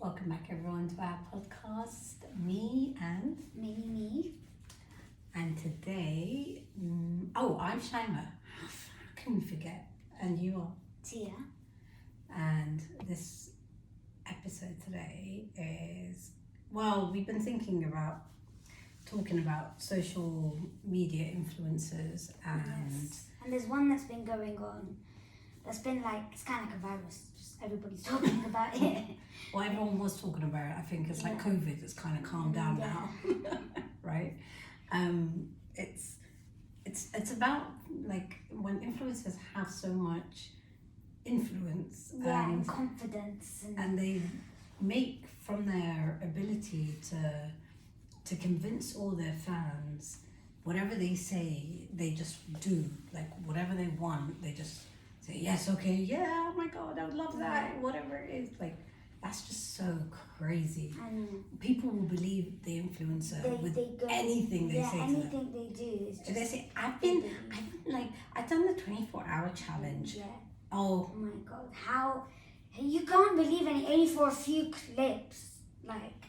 Welcome back, everyone, to our podcast. Me and Me. today, I'm Shaima. How can we forget? And you are. Tia. And this episode today is we've been thinking about talking about social media influencers and Yes. And there's one that's been going on. That's been like it's kind of like a virus. Just everybody's talking about it. well, everyone was talking about it. I think it's like Yeah. COVID. It's kind of calmed down Yeah. now, right? It's about like when influencers have so much influence And confidence and they make from their ability to convince all their fans whatever they say they just do, like whatever they want they just say yes, okay, yeah, oh my god, I would love that, whatever it is. Like that's just so crazy. and People will believe the influencer with they go, anything they say to them. anything they do is just They say, I've done the 24-hour challenge. Yeah. Oh, Oh my god. How you can't believe only for a few clips. Like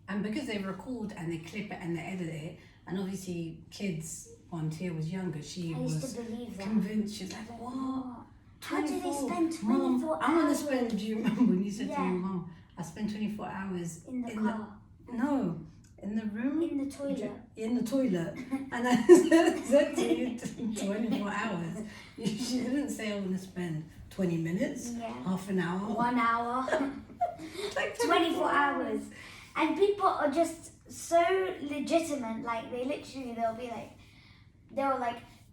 and because they record and they clip it and they edit it, and obviously kids, one Tia was younger, she I was used to believe that. convinced. She's like, what? How do they 24? spend 24 Mom, hours? I want to spend, do you remember when you said to Yeah. me, Mom, I spent 24 hours in the car. no, in the room? In the toilet. In the toilet. And I said to you 24 hours. She didn't say I want to spend 20 minutes, Yeah. half an hour. 1 hour. Like 24 hours. And people are just so legitimate, like they'll be like,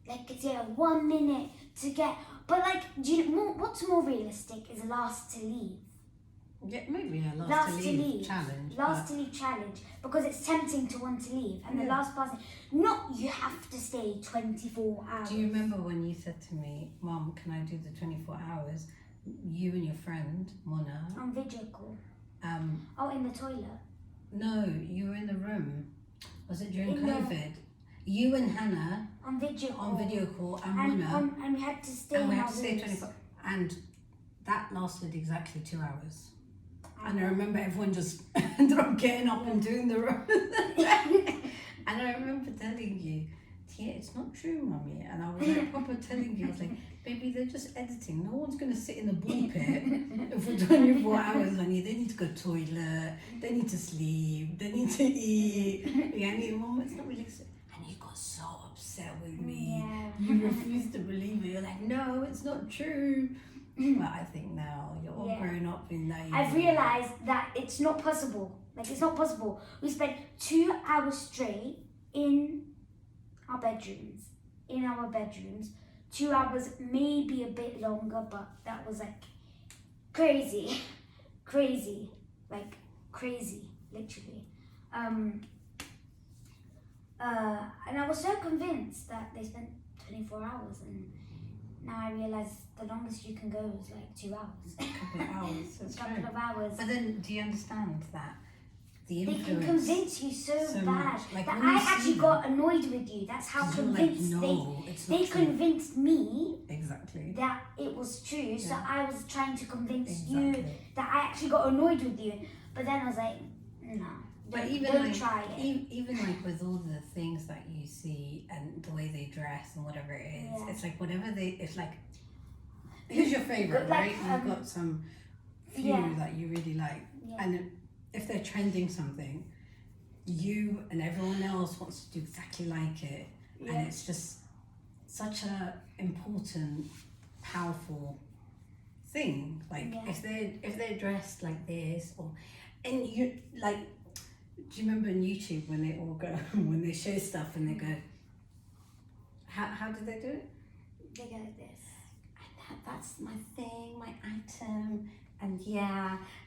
it's 1 minute to get, but like, what's more realistic is last to leave. Yeah, maybe a last to leave challenge. Last to leave challenge, because it's tempting to want to leave, and the last person, not you have to stay 24 hours. Do you remember when you said to me, Mom, can I do the 24 hours? You and your friend, Mona. On video call. In the toilet. No, you were in the room. Was it during In the- COVID? You and Hannah On video call. on video call and And, Mona. and we had to stay And we in had our to stay rooms. 24. And that lasted exactly 2 hours. And I remember everyone just ended up getting up and doing the run. And I remember telling you, Tia, it's not true, Mummy. And I was like proper telling you, I was like, baby, they're just editing. No one's going to sit in the ball pit for 24 hours on you. They need to go to the toilet. They need to sleep. They need to eat. Yeah, I mean, Mum, it's not really... And you got so upset with me. Yeah. You refused to believe it. You're like, no, it's not true. But I think now you're all grown up in that. I've realised that it's not possible. Like, it's not possible. We spent 2 hours straight in our bedrooms. 2 hours, maybe a bit longer, but that was like crazy. Literally. And I was so convinced that they spent 24 hours, and now I realise the longest you can go is like 2 hours. A couple of hours. That's A couple true. of hours. But then, do you understand that the They influence? can convince you so bad much. Like, that when you I see actually them- got annoyed with you. That's how 'Cause you're like, convinced no, it's not they true. convinced me Exactly. that it was true. So Yeah. I was trying to convince Exactly. you that I actually got annoyed with you. But then I was like, no, But don't like, try it. even like with all the things that you see and the way they dress and whatever it is, Yeah. it's like whatever it's like. Who's your favorite, Like, right? You've got some few yeah. that you really like, Yeah. and if they're trending something, you and everyone else wants to do exactly like it, Yeah. and it's just such a important, powerful thing. Like Yeah. if they're dressed like this, or and you like, do you remember on YouTube when they all go when they show stuff and they go, how did they do it? They go like this. That's my thing, my item, and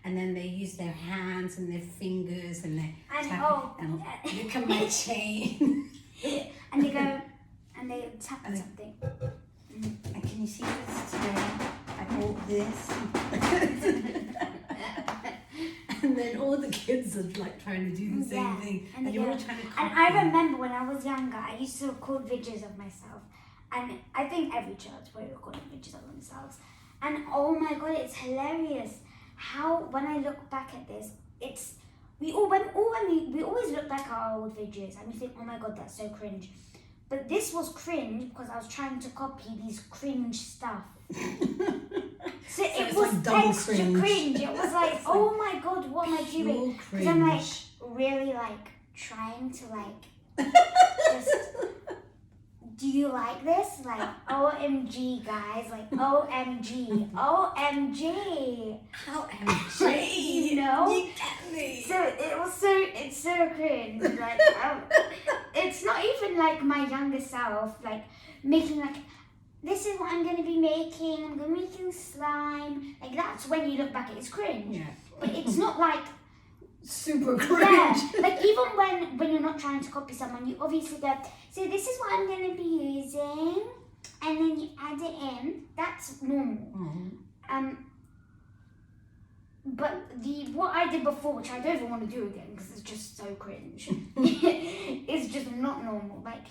and then they use their hands and their fingers and they And tap and look at my chain. And they go and they tap And they- something. And can you see this today? I bought this. And then all the kids are like trying to do the same Yeah. thing, And and they you're go- all trying to copy. And I remember when I was younger, I used to record videos of myself. And I think every child's probably recording videos of themselves. And oh my god, it's hilarious. how when I look back at this, it's we always look back at our old videos and we think, oh my god, that's so cringe. But this was cringe because I was trying to copy these cringe stuff. So it it's was like double extra cringe. It was like, oh my god, what am I doing? Because I'm like Cringe. really like trying to like just. Do you like this? Like, OMG, guys. Like, OMG. OMG. How MG? You know? You get me. So, it's so cringe. Like, it's not even like my younger self, like, making like, this is what I'm going to be making. I'm going to be making slime. Like, that's when you look back, it's cringe. Yeah. But it's not like, Super cringe. yeah, like even when you're not trying to copy someone, you obviously go, so this is what I'm going to be using, and then you add it in. That's normal. But what I did before, which I don't even want to do again because it's just so cringe, it's just not normal. Like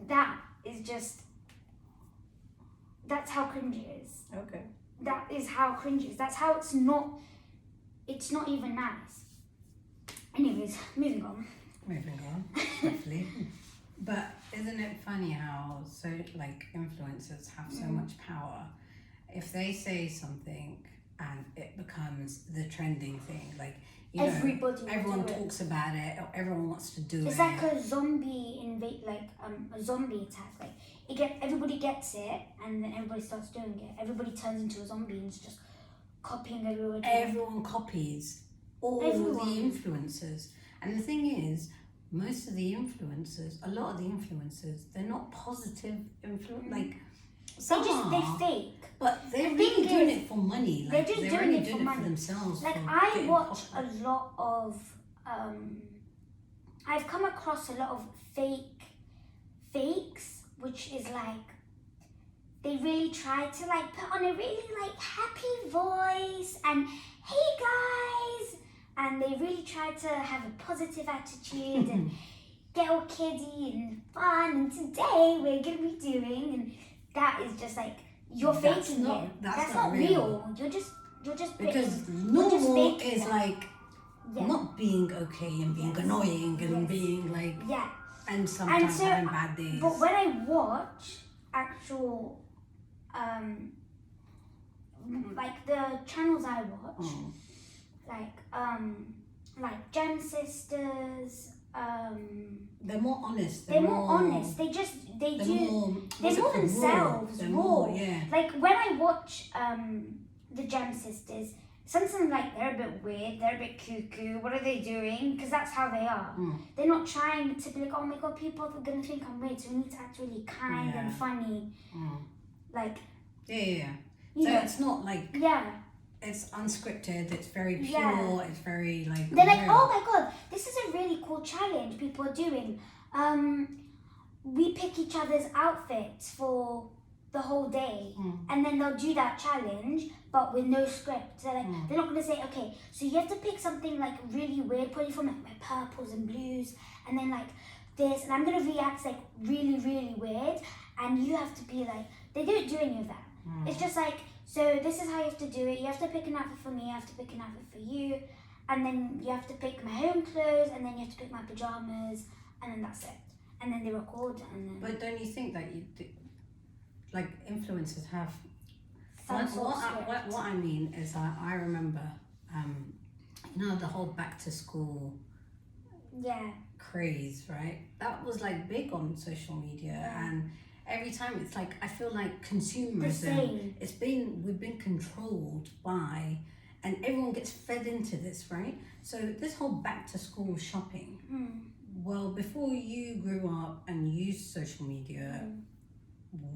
that is just that's how cringe is. Okay. That is how cringe is. That's how it's not. It's not even nice. Anyways, moving on. Moving on, swiftly. But isn't it funny how influencers have so much power? If they say something and it becomes the trending thing, like Everybody will everyone do it. talks about it, or everyone wants to do It's it. like a zombie a zombie attack. Like everybody gets it, and then everybody starts doing it. Everybody turns into a zombie and is just copying everybody. Everyone copies all Everyone. the influencers, and the thing is, most of the influencers, a lot of the influencers, they're not positive influence. Like some are, they fake. but they're The really thing doing is, it for money. they're Like just they're doing only it for doing it money. for themselves. Like for I getting watch popular. a lot of I've come across a lot of fakes, which is like they really try to like put on a really like happy voice and hey guys, and they really try to have a positive attitude and get all kiddie and fun, and today we're gonna be doing, and that is just like you're That's faking not- it. that's That's not not real. real. You're just Because you're just normal faking is that. like Yeah. not being okay and being Yes. annoying and Yes. being like, Yeah. and sometimes so- having bad days. But when I watch actual, like the channels I watch, Mm. like Gem Sisters, They're more honest. they're more honest. They They're do. more, They're what's it more called? themselves, They're raw. more, yeah. Like when I watch the Gem Sisters, sometimes like they're a bit weird, they're a bit cuckoo. What are they doing? Because that's how they are. Mm. They're not trying to be like, oh my god, people are gonna think I'm weird, so we need to act really kind and Yeah. funny. Mm. Like, Yeah. you So know, it's not like, yeah. it's unscripted, it's very pure, Yeah. it's very like They're like, real. oh my god, this is a really cool challenge people are doing. We pick each other's outfits for the whole day, and then they'll do that challenge, but with no script. So like, they're not gonna say, okay, so you have to pick something like really weird, probably from like my purples and blues, and then like this, and I'm gonna react like really, really weird, and you have to be like, they don't do any of that. It's just like, so this is how you have to do it. You have to pick an outfit for me, I have to pick an outfit for you, and then you have to pick my home clothes, and then you have to pick my pajamas, and then that's it. And then they record, and then But don't you think that like influencers have some sort of what script. I mean is I remember the whole back to school Yeah, craze, right? That was like big on social media, Yeah. and every time it's like I feel like the consumerism. same. We've been controlled by, and everyone gets fed into this, right? So this whole back to school shopping. Well, before you grew up and used social media,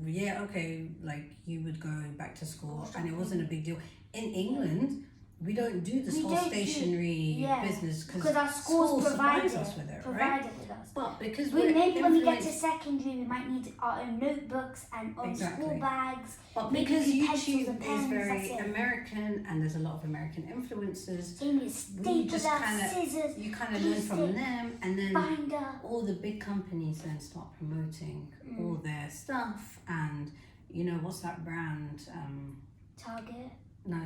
yeah, okay, like you would go back to school and it wasn't a big deal. In England, we don't do this We whole don't do- stationery yeah, business because our schools provide supplies us with it, right? provide it with us. But because We, we're maybe when we get to influenced- secondary, we might need our own notebooks and own Exactly. school bags. but maybe because use pencils YouTube and is pens, very that's it. American and there's a lot of American influencers, Amy, we stapler, just kinda- scissors, you kind of learn from Glue stick, them, and then binder. all the big companies then start promoting all their stuff, and what's that brand? Target. No,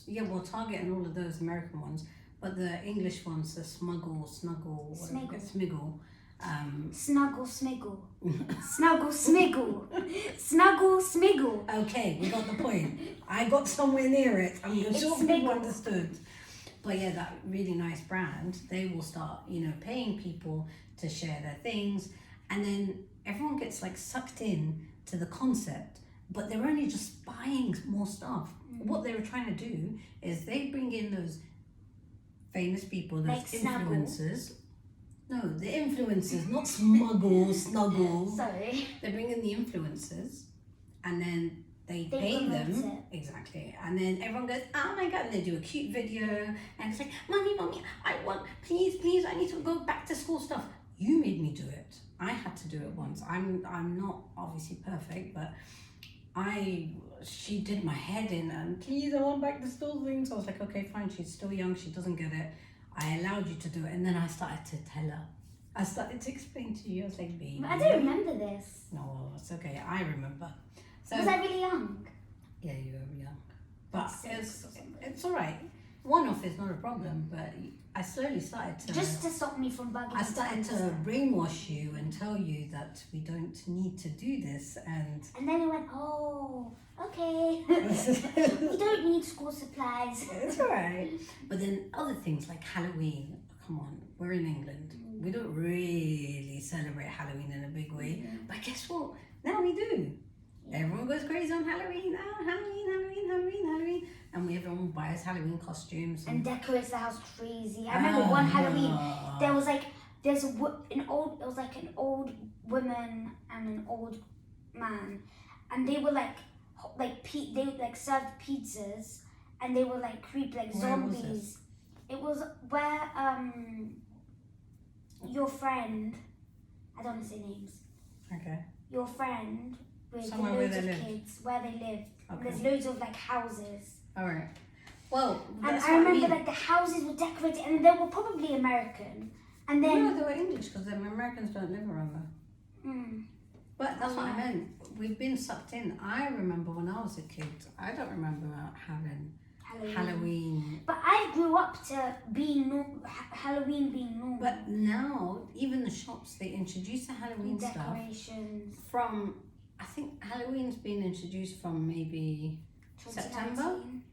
yeah, well, Target and all of those American ones, but the English ones, the Smuggle, Snuggle, whatever, Smiggle. Snuggle Smiggle. Snuggle Smiggle. Snuggle Smiggle. Okay, we got the point. I got somewhere near it. I'm sure people Smiggle. understood. But yeah, that really nice brand, they will start, paying people to share their things, and then everyone gets like sucked in to the concept, but they're only just buying more stuff. What they were trying to do is they bring in those famous people, those Like Snuggle. influencers. No, the influencers, not Smuggle, Snuggle. Sorry. They bring in the influencers, and then they pay promote them. Exactly. And then everyone goes, oh my God, and they do a cute video, and it's like, mommy, I want, please, I need to go back to school stuff. You made me do it. I had to do it once. I'm not obviously perfect, but she did my head in, and please, I want back to school things. So I was like, okay, fine, she's still young, she doesn't get it. I allowed you to do it, and then I started to tell her. I started to explain to you. I was like, baby. I don't remember this. No, it's okay. I remember. So, Was I really young? yeah, you were young. But Six or it's all right. One-off is not a problem, but I slowly started to... Just to stop me from bugging. I started to brainwash you and tell you that we don't need to do this, and... And then I went, oh, okay. We don't need school supplies. It's all right. But then other things like Halloween, come on, we're in England. We don't really celebrate Halloween in a big way. But guess what? Now we do. Everyone goes crazy on Halloween. Oh, Halloween. And everyone buys Halloween costumes. And decorates the house crazy. I remember one Halloween, there was like, it was like an old woman and an old man. And they were they served pizzas, and they were like creepy, like zombies. It was where your friend, I don't want to say names. Okay. Your friend with Somewhere loads where of they lived. kids, where they lived. Okay. There's loads of like houses. All right. Well, And that's I what remember I mean. like the houses were decorated, and they were probably American. And then No, they were English because the Americans don't live around there. But that's what I meant. We've been sucked in. I remember when I was a kid, I don't remember having Halloween. But I grew up to Halloween being normal. But now, even the shops, they introduce the Halloween stuff Decorations. from, I think Halloween's been introduced from maybe September? 2019.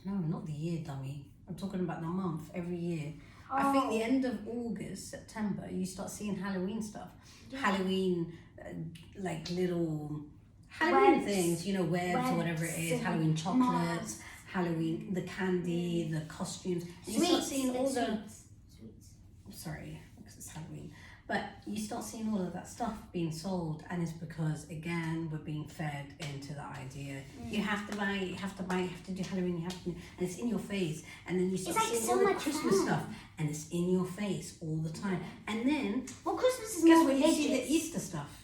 No, not the year, dummy. I'm talking about the month, every year. I think the end of August, September, you start seeing Halloween stuff. Yeah. Halloween, like little Halloween Webs. things, webs or whatever it is. Webs Halloween and chocolates, masks. Halloween, the candy, the costumes. And you start Sweets. seeing all the... Sweets. Sorry, because it's Halloween. But you start seeing all of that stuff being sold, and it's because, again, we're being fed into the idea. You have to buy, you have to do Halloween, and it's in your face. And then you start like seeing so all the much Christmas fun. stuff, and it's in your face all the time. And then, Well, Christmas is guess more what, religious. you see the Easter stuff.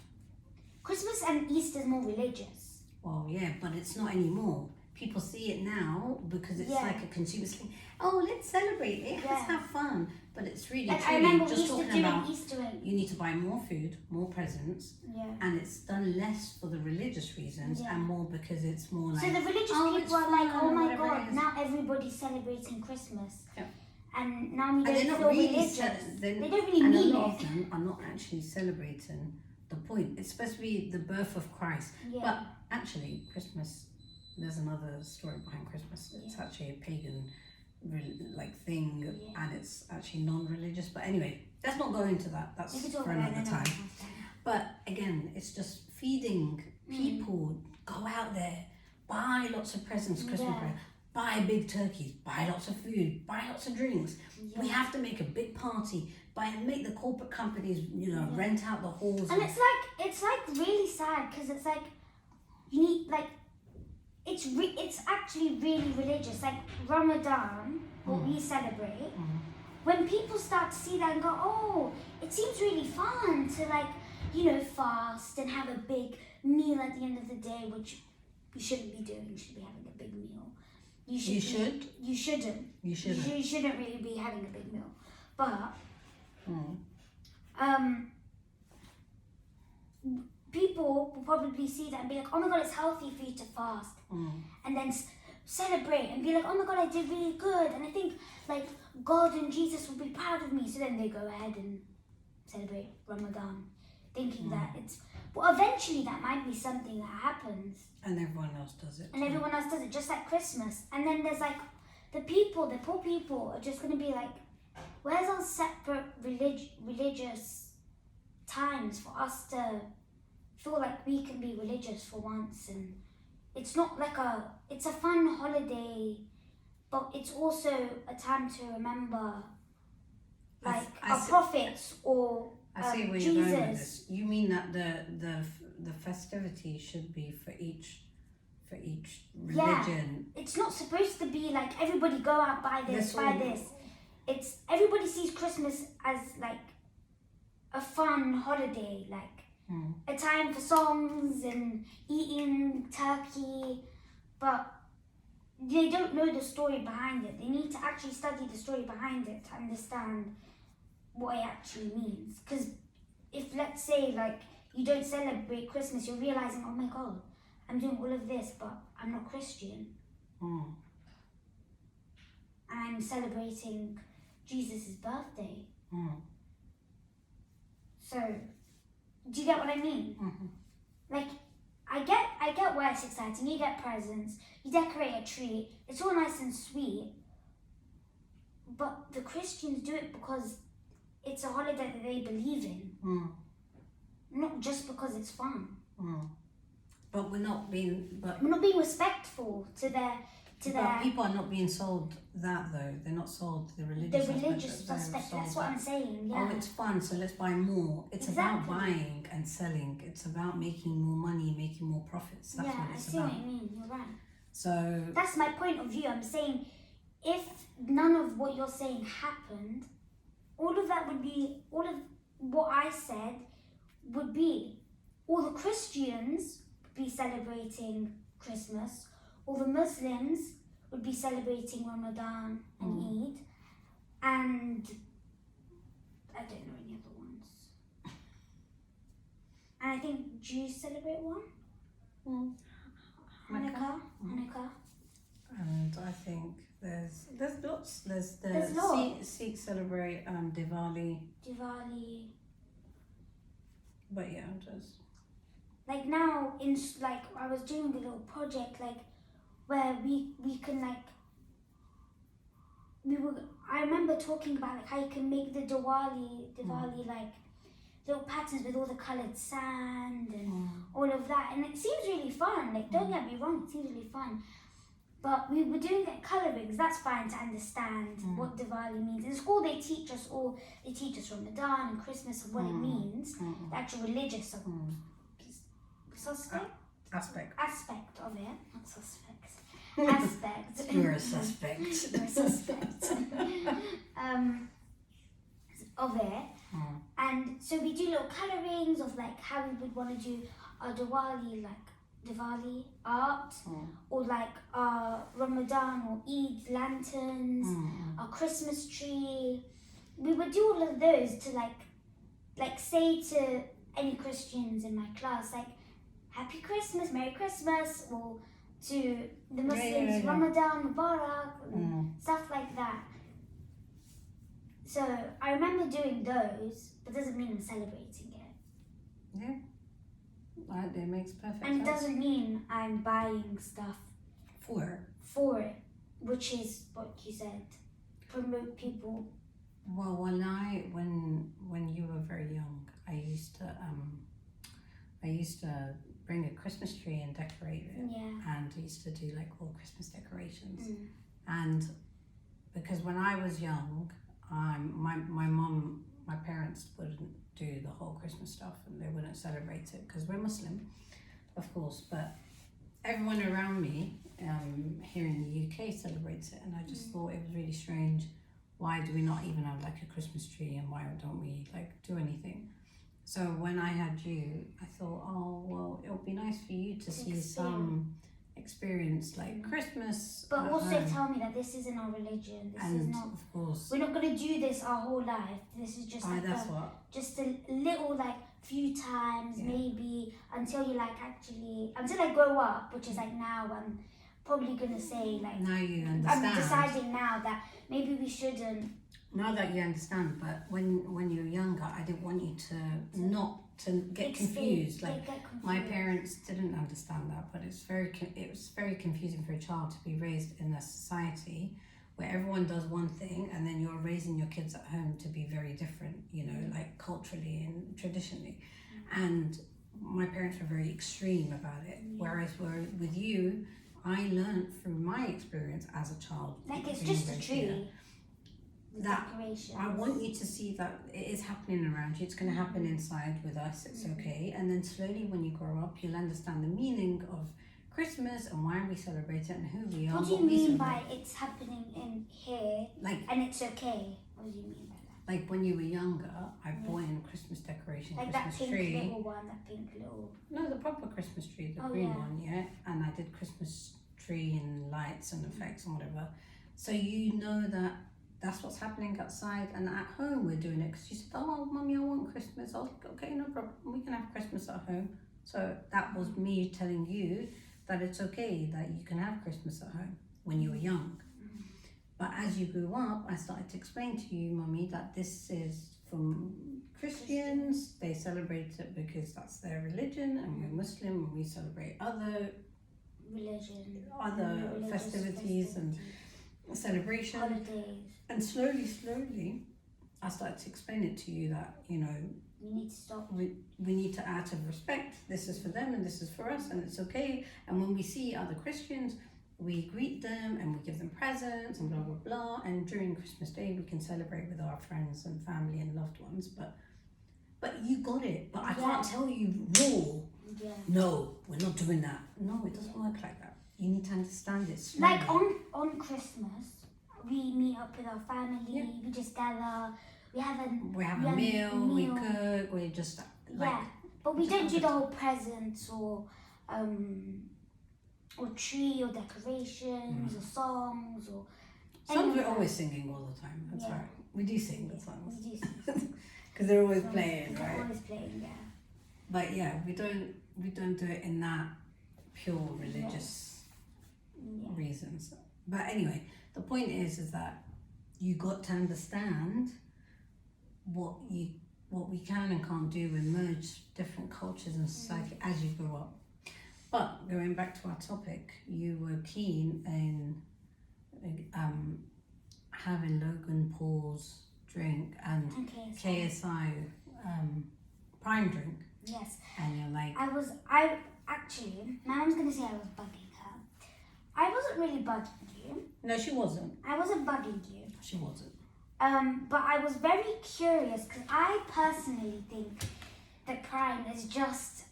Christmas and Easter is more religious. Well, yeah, but it's not anymore. People see it now because it's Yeah. like a consumer thing. Oh, let's celebrate it. Let's Yeah. have fun. But it's really Like I truly remember just we used to talking do about an Easter egg. you need to buy more food, more presents, Yeah. and it's done less for the religious reasons Yeah. and more because it's more like So the religious oh, it's people are like, fun, oh my whatever it god, is. now everybody's celebrating Christmas. Yeah. And now we And don't they're not feel really religious. they They don't really and mean a lot it. of them are not actually celebrating the point. It's supposed to be the birth of Christ. Yeah. But actually Christmas, there's another story behind Christmas. It's actually a pagan thing, Yeah. and it's actually non-religious. But anyway, let's not go into that. That's We could talk for about another it time. But again, it's just feeding people. Go out there, buy lots of presents, Christmas Yeah. presents, buy big turkeys, buy lots of food, buy lots of drinks. We have to make a big party. Make the corporate companies, rent out the halls. And it's like really sad because it's like you need like it's actually really religious. Like Ramadan, what we celebrate. When people start to see that and go, oh, it seems really fun to fast and have a big meal at the end of the day, which you shouldn't be doing. You should be having a big meal. You shouldn't. You shouldn't. You shouldn't really be having a big meal. But people will probably see that and be like, oh my god, it's healthy for you to fast. And then celebrate and be like, oh my God, I did really good. And I think like God and Jesus will be proud of me. So then they go ahead and celebrate Ramadan, thinking that it's, well, eventually that might be something that happens. And everyone else does it. And too. everyone else does it, just like Christmas. And then there's like, the poor people are just going to be like, where's our separate religious times for us to feel like we can be religious for once? And it's not like it's a fun holiday, but it's also a time to remember like our prophets or I see where Jesus. you're going with this. You mean that the festivity should be for each religion? Yeah, it's not supposed to be like everybody go out buy this, buy this. It's everybody sees Christmas as like a fun holiday, like a time for songs and eating turkey, but they don't know the story behind it. They need to actually study the story behind it to understand what it actually means. Because if, let's say, like, you don't celebrate Christmas, you're realizing, oh my God, I'm doing all of this, but I'm not Christian. And I'm celebrating Jesus' birthday. So, do you get what I mean? Like, I get why it's exciting. You get presents, you decorate a tree, it's all nice and sweet. But the Christians do it because it's a holiday that they believe in, not just because it's fun. But we're not being respectful to their. But people are not being sold that though. They're not sold the religious aspect. That's what I'm saying. Yeah. Oh, it's fun, so let's buy more. It's Exactly. about buying and selling. It's about making more money, making more profits. That's what it's about. I see what you mean. You're right. So that's my point of view. I'm saying if none of what you're saying happened, all of what I said would be all the Christians would be celebrating Christmas, all the Muslims would be celebrating Ramadan and Eid, and I don't know any other ones. And I think Jews celebrate one. Hanukkah. And I think there's lots. There's lots. Sikhs celebrate Diwali. But yeah, just like now I was doing a little project where we can I remember talking about how you can make the Diwali like little patterns with all the coloured sand and all of that, and it seems really fun. Like, don't get me wrong, it seems really fun. But we were doing it colourings. That's fine to understand what Diwali means. In school, they teach us Ramadan and Christmas and what it means, the actual religious aspect of it, not suspects. Aspect. You're a suspect. You're a suspect. Of it. And so we do little colourings of how we would want to do a Diwali art, or Ramadan or Eid lanterns, a Christmas tree. We would do all of those to say to any Christians in my class Happy Christmas, Merry Christmas, or to the Muslims Ramadan Mubarak and stuff like that. So I remember doing those, but doesn't mean I'm celebrating it. Yeah. It makes perfect and sense. it doesn't mean I'm buying stuff for it, which is what you said, promote people. Well, when you were very young, I used to bring a Christmas tree and decorate it. Yeah. And I used to do all Christmas decorations. And because when I was young, my parents wouldn't do the whole Christmas stuff, and they wouldn't celebrate it because we're Muslim, of course, but everyone around me here in the UK celebrates it, and I just thought it was really strange. Why do we not even have a Christmas tree, and why don't we do anything? So when I had you, I thought, oh well, it would be nice for you to see some experience Christmas. But also tell me that this isn't our religion. This is not. Of course. We're not going to do this our whole life. This is just just a little few times maybe until you until I grow up, which is now probably gonna say like, Now you understand. I'm deciding now that maybe we shouldn't. Now that you understand, but when you were younger, I didn't want you to not to get confused. Like my parents didn't understand that, but it was very confusing for a child to be raised in a society where everyone does one thing and then you're raising your kids at home to be very different, you know, like culturally and traditionally. And my parents were very extreme about it. Whereas with you, I learned through my experience as a child. Like it's just a tree. That I want you to see that it is happening around you. It's going to happen inside with us. It's okay. And then slowly, when you grow up, you'll understand the meaning of Christmas and why we celebrate it and who we are. What do you mean by it's happening in here? Like, and it's okay. What do you mean by that? Like when you were younger, I bought in Christmas decoration, like Christmas that pink tree. little one, that pink little. No, the proper Christmas tree, the green one, yeah. And I did Christmas tree and lights and effects and whatever. So you know that. That's what's happening outside, and at home we're doing it because you said, "Oh, Mummy, I want Christmas." I was like, "Okay, no problem. We can have Christmas at home." So that was me telling you that it's okay that you can have Christmas at home when you were young. But as you grew up, I started to explain to you, Mummy, that this is from Christians. They celebrate it because that's their religion, and we're Muslim and we celebrate other festivities and celebrations. Holidays. And slowly, I started to explain it to you that, you know, we need to stop. We need to, out of respect, this is for them and this is for us and it's okay. And when we see other Christians, we greet them and we give them presents and blah, blah, blah. And during Christmas Day, we can celebrate with our friends and family and loved ones. But you got it. But I can't tell you, no, we're not doing that. No, it doesn't work like that. You need to understand it slowly. Like on Christmas, we meet up with our family, we just gather, we have a meal, we cook, we just like... but we don't do the whole presents or tree or decorations or songs or... Songs we're always singing all the time, that's right. We do sing the songs. We do sing. Because they're always playing, right? They're always playing, yeah. But yeah, we don't do it in that pure religious reasons. But anyway, the point is that you got to understand what we can and can't do and merge different cultures and society as you grow up. But going back to our topic, you were keen in having Logan Paul's drink and KSI Prime drink. Yes. And you're like... I actually, my mom's going to say I was bugging her. I wasn't really bugging you. No, she wasn't. I wasn't bugging you. She wasn't. But I was very curious because I personally think that Prime is just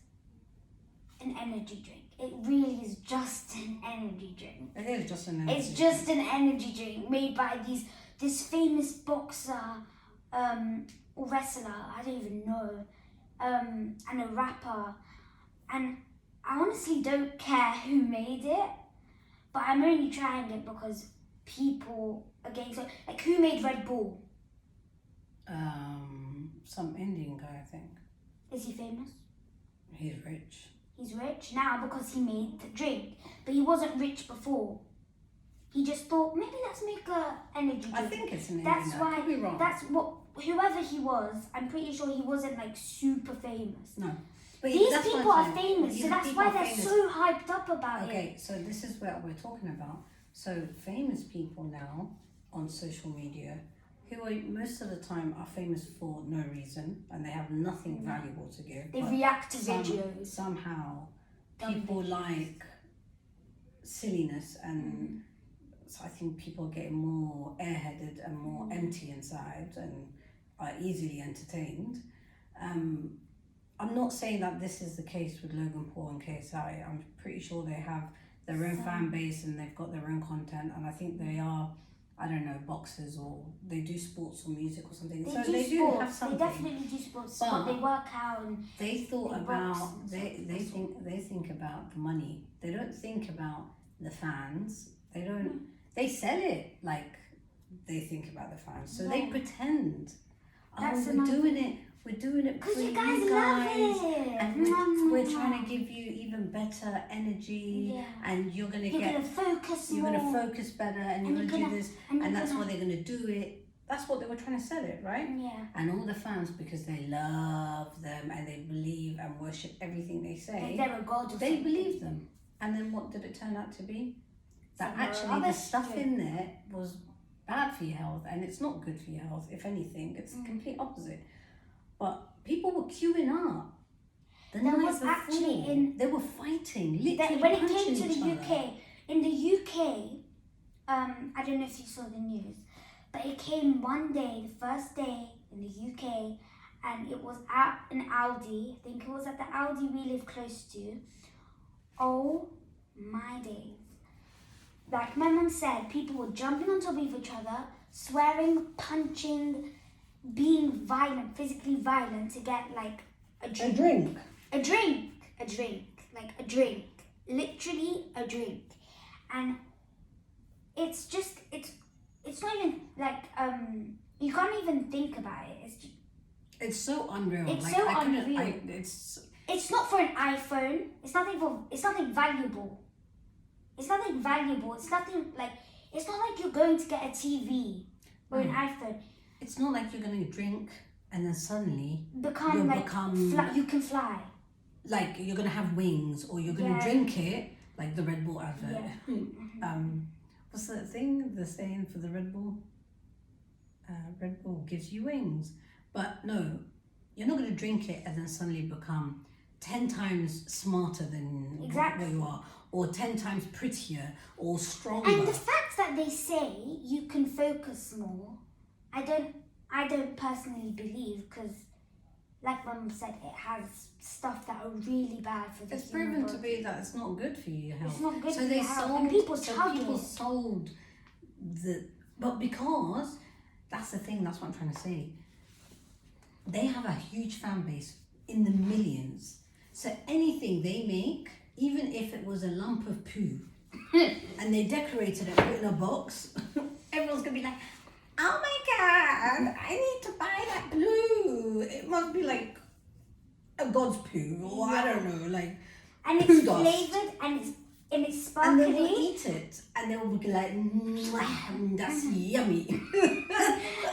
an energy drink. It really is just an energy drink. It is just an energy drink. It's just an energy drink made by this famous boxer or wrestler, I don't even know, and a rapper. And I honestly don't care who made it, but I'm only trying it because people are getting so... Like, who made Red Bull? Some Indian guy, I think. Is he famous? He's rich. He's rich now because he made the drink, but he wasn't rich before. He just thought, maybe let's make a energy drink. I think it's an Indian That's guy. why. Could be wrong. That's what... Whoever he was, I'm pretty sure he wasn't, like, super famous. No. But These people are famous, so that's why they're so hyped up about it. Okay, so this is what we're talking about. So famous people now on social media, who are most of the time are famous for no reason and they have nothing valuable to give. They react to videos. Somehow people like silliness and so I think people are getting more airheaded and more empty inside and are easily entertained. I'm not saying that this is the case with Logan Paul and KSI. I'm pretty sure they have their own fan base and they've got their own content, and I think they are, I don't know, boxers or they do sports or music or something. They do have something. They definitely do sports, but they work out and they thought about they think about the money. They don't think about the fans. They don't. They sell it like they think about the fans. So they pretend. We're doing it We're doing it for Because you you guys love it. and we're trying to give you even better energy, Yeah. and you're gonna You're gonna focus you're more. gonna focus better, and you're And gonna you're do this, and and you're that's gonna- why they're gonna do it. That's what they were trying to sell it, right? Yeah. And all the fans, because they love them and they believe and worship everything they Like say, they're a god or they something. believe them. And then what did it turn out to be? That Some actually the rubbish stuff drink. in there was bad for your health, and it's not good for your health. If anything, it's the complete opposite. But people were queuing up. The There night was before. actually they were fighting, literally That when it came punching to the each other. UK, in the UK, I don't know if you saw the news, but it came one day, the first day in the UK, and it was at an Aldi. I think it was at the Aldi we live close to. Oh my days. Like my mum said, people were jumping on top of each other, swearing, punching, being violent, physically violent to get like a drink. A drink. Literally a drink. And it's just, it's not even like, you can't even think about it. It's so unreal. It's like, so I couldn't- unreal. It's not for an iPhone. It's nothing valuable. It's nothing valuable. It's nothing like, it's not like you're going to get a TV or an iPhone. It's not like you're gonna drink and then suddenly Become like, you can fly. like you're gonna have wings, or you're gonna Yeah. drink it like the Red Bull advert. Yeah. What's that thing? The saying for the Red Bull? Red Bull gives you wings, but no, you're not gonna drink it and then suddenly become 10 times smarter than Exactly. what you are, or 10 times prettier, or stronger. And the fact that they say you can focus more, I don't personally believe, because like Mum said, it has stuff that are really bad for the It's human proven to body. be that it's not good for your health. It's not good so for they your health, sold, and people so chug people it. sold but because that's the thing, that's what I'm trying to say. They have a huge fan base in the millions. So anything they make, even if it was a lump of poo, and they decorated it, put it in a box, everyone's gonna be like, oh my god, I need to buy that blue. It must be like a god's poo, or I don't know, like. And poo it's dust. flavoured and it's And they sparkly. will eat it, and they will be like, "Mwah, that's yummy."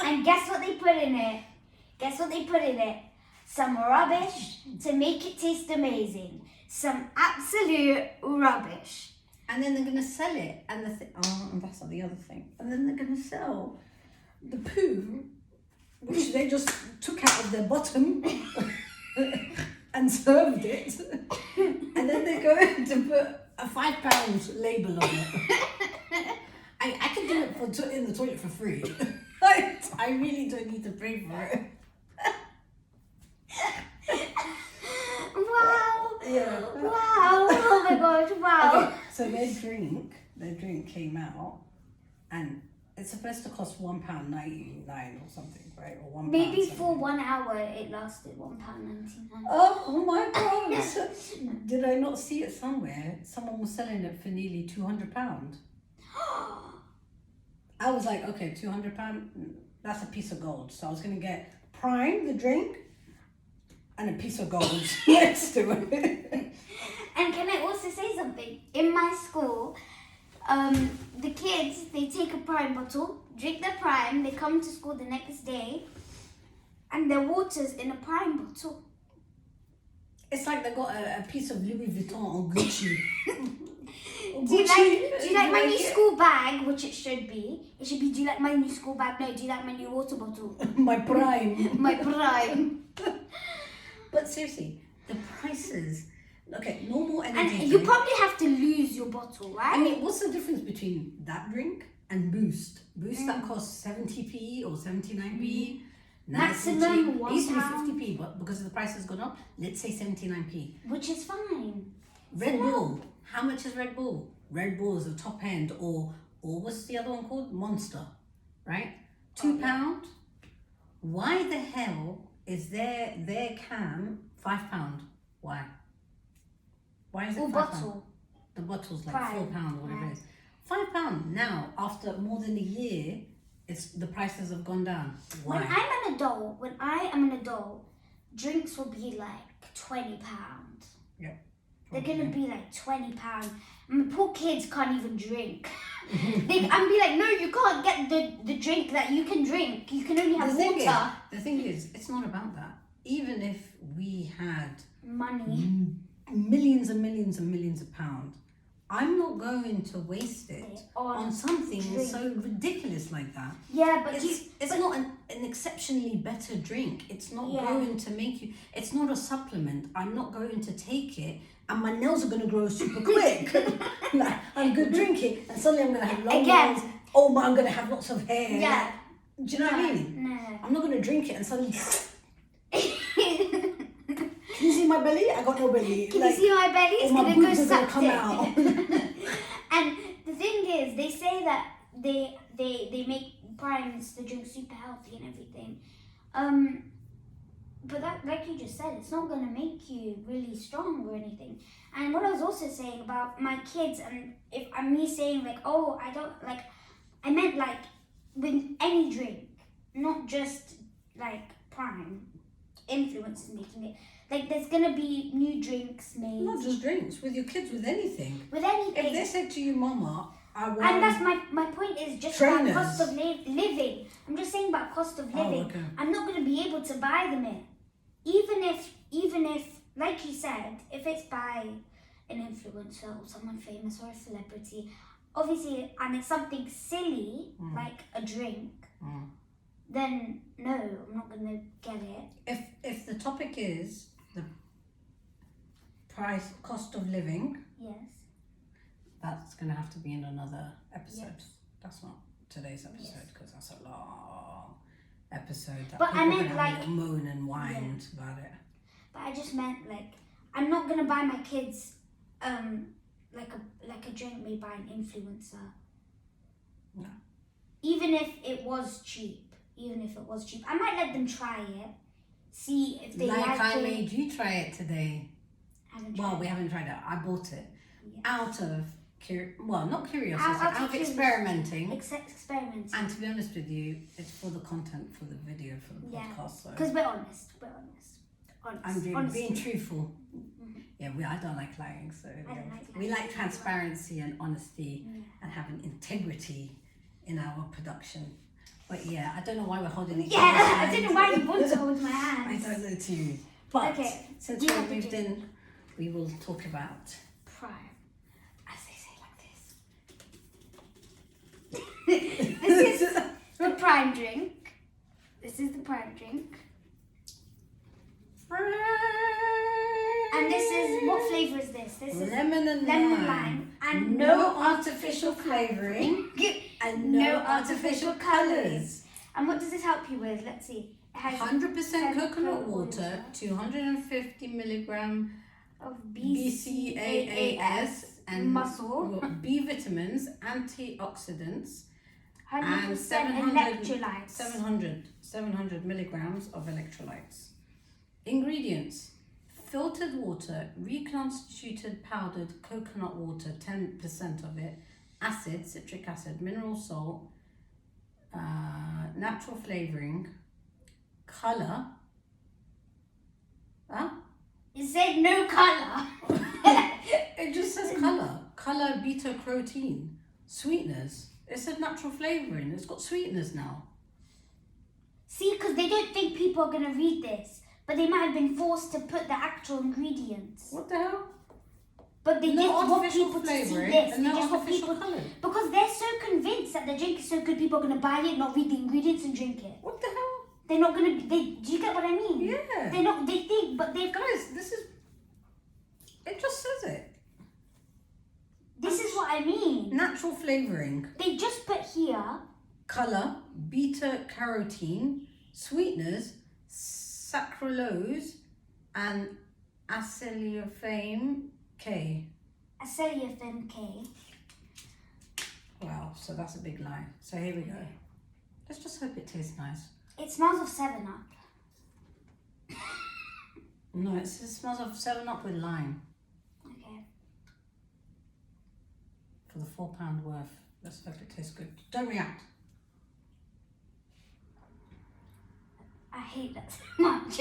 And guess what they put in it? Guess what they put in it? Some rubbish to make it taste amazing. Some absolute rubbish. And then they're gonna sell it, and and that's not the other thing. And then they're gonna sell the poo, which they just took out of their bottom and served it, and then they're going to put a £5 label on it. I can do it in the toilet for free. I really don't need to pay for it. Wow. Yeah. Wow. Oh my gosh, wow. Okay, so their drink came out, and it's supposed to cost £1.99 or something, right? Or £1. Maybe something. for 1 hour it lasted £1.99. Oh my god! Did I not see it somewhere? Someone was selling it for nearly £200. I was like, okay, £200, that's a piece of gold. So I was gonna get Prime, the drink, and a piece of gold next to it. And can I also say something? In my school, the kids, they take a Prime bottle, drink the Prime, they come to school the next day, and their water's in a Prime bottle. It's like they got a piece of Louis Vuitton or Gucci. Do you like my new school bag, which it should be? It should be, do you like my new school bag? No, do you like my new water bottle? My Prime. My Prime. But seriously, the prices. Okay, normal energy And drink. you probably have to lose your bottle, right? I mean, what's the difference between that drink and Boost? Boost that costs 70p or 79p. Nice and Maximum cheap. It used to be £1. 50p, but because the price has gone up, let's say 79p. Which is fine. Red Bull. How much is Red Bull? Red Bull is the top end, or what's the other one called? Monster, right? £2. Why the hell is their can £5? Why? Why is it Or £5? bottle. The bottle's like Five. £4 or whatever Yeah. it is. £5 now, after more than a year, the prices have gone down. Why? When I am an adult, drinks will be like £20. Yeah. They're gonna be like £20. And the poor kids can't even drink. I'm be like, no, you can't get the drink that you can drink. You can only have water. The thing is, it's not about that. Even if we had Money. millions and millions and millions of pounds, I'm not going to waste it on something drink. so ridiculous like that. Yeah, but It's not an exceptionally better drink. It's not Yeah. going to make you, it's not a supplement. I'm not going to take it and my nails are going to grow super quick. Like, I'm going to drink it and suddenly I'm going to have long nails. Oh, I'm going to have lots of hair. Yeah. Do you know what I mean? No. I'm not going to drink it and suddenly... Can you see my belly? I got no belly. Can you see my belly? It's my gonna go boobs are gonna come septic. out. And the thing is, they say that they make primes the drink super healthy and everything. But that, like you just said, it's not gonna make you really strong or anything. And what I was also saying about my kids, and if I'm me saying like, oh, I don't like, I meant like with any drink, not just like prime influencers making it. Like there's gonna be new drinks made. Not just drinks, with your kids, with anything. With anything. If they said to you, Mama, I want... And that's my point is just trainers. about cost of living. I'm just saying about cost of living. okay. I'm not going to be able to buy them it. Even if, like you said, if it's by an influencer or someone famous or a celebrity, obviously, and it's something silly, like a drink, then no, I'm not going to get it. If the topic is the price, cost of living, Yes. that's going to have to be in another episode. Yes. That's not today's episode because that's a long episode. That But I people meant can like- moan and whine about it. But I just meant like I'm not gonna buy my kids like a drink made by an influencer. No. Even if it was cheap. I might let them try it. See if they like I it. made you try it today. Haven't Well, tried we it. haven't tried it. I bought it Yeah. out of not curiosity, Out of out of experimenting. Experiments. And to be honest with you, it's for the content, for the video, for the Yeah. podcast. So Because we're honest. I'm being Honestly. truthful. Yeah, I don't like lying, so I don't like we lying. like transparency and honesty Yeah. and having integrity in our production. But yeah, I don't know why we're holding each Yeah, other's I hands. don't know why you want to hold my I hands. don't know too. But Okay, since we we've have to moved do- in, we will talk about, Prime. as they say like this. This is the prime drink. This is the prime drink. And this is, what flavour is this? This is lemon and lime. And no artificial flavouring and no artificial colours. And what does this help you with? Let's see. It has 100% coconut coconut water, 250 milligram of BCAAS and muscle, B vitamins, antioxidants, 100% and 700 electrolytes. 700 milligrams of electrolytes. Ingredients: filtered water, reconstituted powdered coconut water, 10% of it, acid, citric acid, mineral salt, natural flavoring, color. Huh? It said no colour. It just says color. Color, beta carotene, sweeteners. It said natural flavoring. It's got sweeteners now. See, because they don't think people are going to read this. But they might have been forced to put the actual ingredients. What the hell? But they No just want artificial people to see flavouring this. and They no just want artificial people colour. because they're so convinced that the drink is so good, people are gonna buy it, not read the ingredients, and drink it. What the hell? They're not gonna. Do you get what I mean? Yeah. They're not. They think, but they. Guys, this is. It just says it. This is what I mean. Natural flavoring, They just put here. color, beta carotene, sweeteners, sucralose, and acetylphane K. Acetylphane K. Wow, so that's a big lie. So here we go. Let's just hope it tastes nice. It smells of 7-Up. No, it smells of 7-Up with lime Okay. for the £4 worth. Let's hope it tastes good. Don't react. I hate that so much.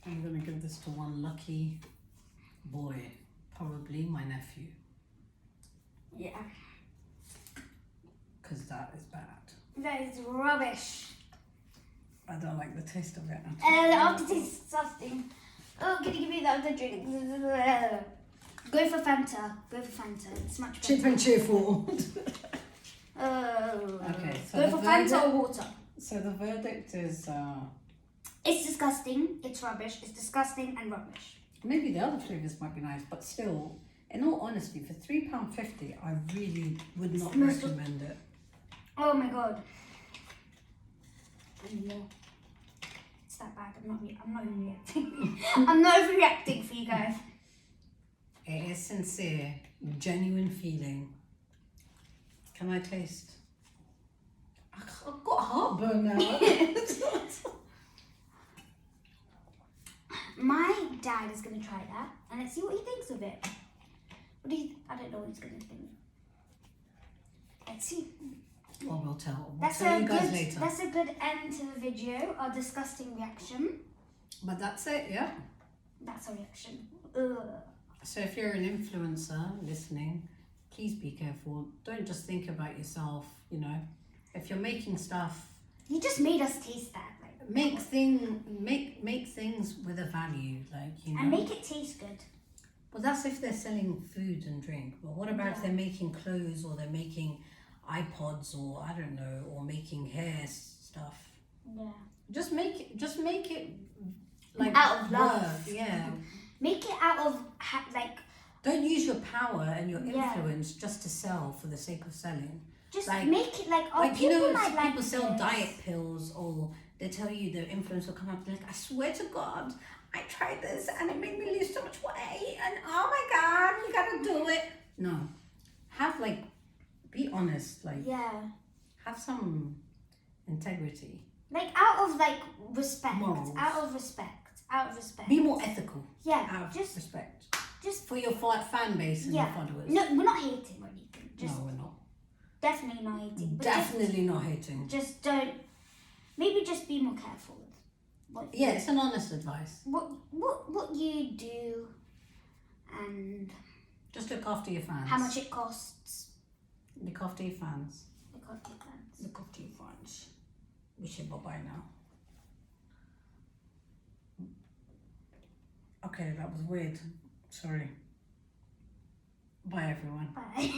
I'm gonna give this to one lucky boy, probably my nephew, Yeah. because that is bad. That is rubbish. I don't like the taste of it. The aftertaste is disgusting. Oh, can you give me that other drink? Go for Fanta. Go for Fanta. It's much better. Cheap and cheerful. Okay, so go the for Fanta verdict- or water. So the verdict is It's disgusting. It's rubbish. It's disgusting and rubbish. maybe the other flavours might be nice, but still, in all honesty, for £3.50, I really would not Most- recommend it. Oh my god. It's that bad. I'm not even reacting. I'm not even reacting for you guys. It is sincere, genuine feeling. Can I taste? I've got heartburn now. My dad is gonna try that, and let's see what he thinks of it. What do you? I don't know what he's gonna think. Let's see. Well, we'll tell. We'll That's tell a you guys good. later. That's a good end to the video. A disgusting reaction. But that's it, yeah. That's a reaction. Ugh. So if you're an influencer listening, please be careful. Don't just think about yourself, you know. If you're making stuff, You just made us taste that, like, make things with a value, like, you know. and make it taste good. Well, that's if they're selling food and drink. But what about if Yeah. they're making clothes, or they're making iPods, or I don't know, or making hair stuff? Yeah. Just make it like Out of love. work, yeah. Make it out of like Don't use your power and your Yeah. influence just to sell for the sake of selling. just Like- make it like oh Like, you people know, might like people sell this. diet pills, or they tell you the influence will come up like, I swear to God, I tried this and it made me lose so much weight, and oh my God, you gotta do it. No, have be honest, Yeah. have some integrity. Like out of like respect. Morals. Out of respect. Out of respect. Be more ethical, Yeah. out of Just respect. just For your fan base and Yeah. your followers. no, we're not hating or anything. Just No, we're not. definitely not hating. But Definitely not hating. just don't. Maybe just be more careful with what Yeah, it's an honest advice. what you do and Just look after your fans. how much it costs. Look after your fans. Look after your fans. Look after your fans. We should bye now. Okay, that was weird. Sorry. Bye, everyone. Bye.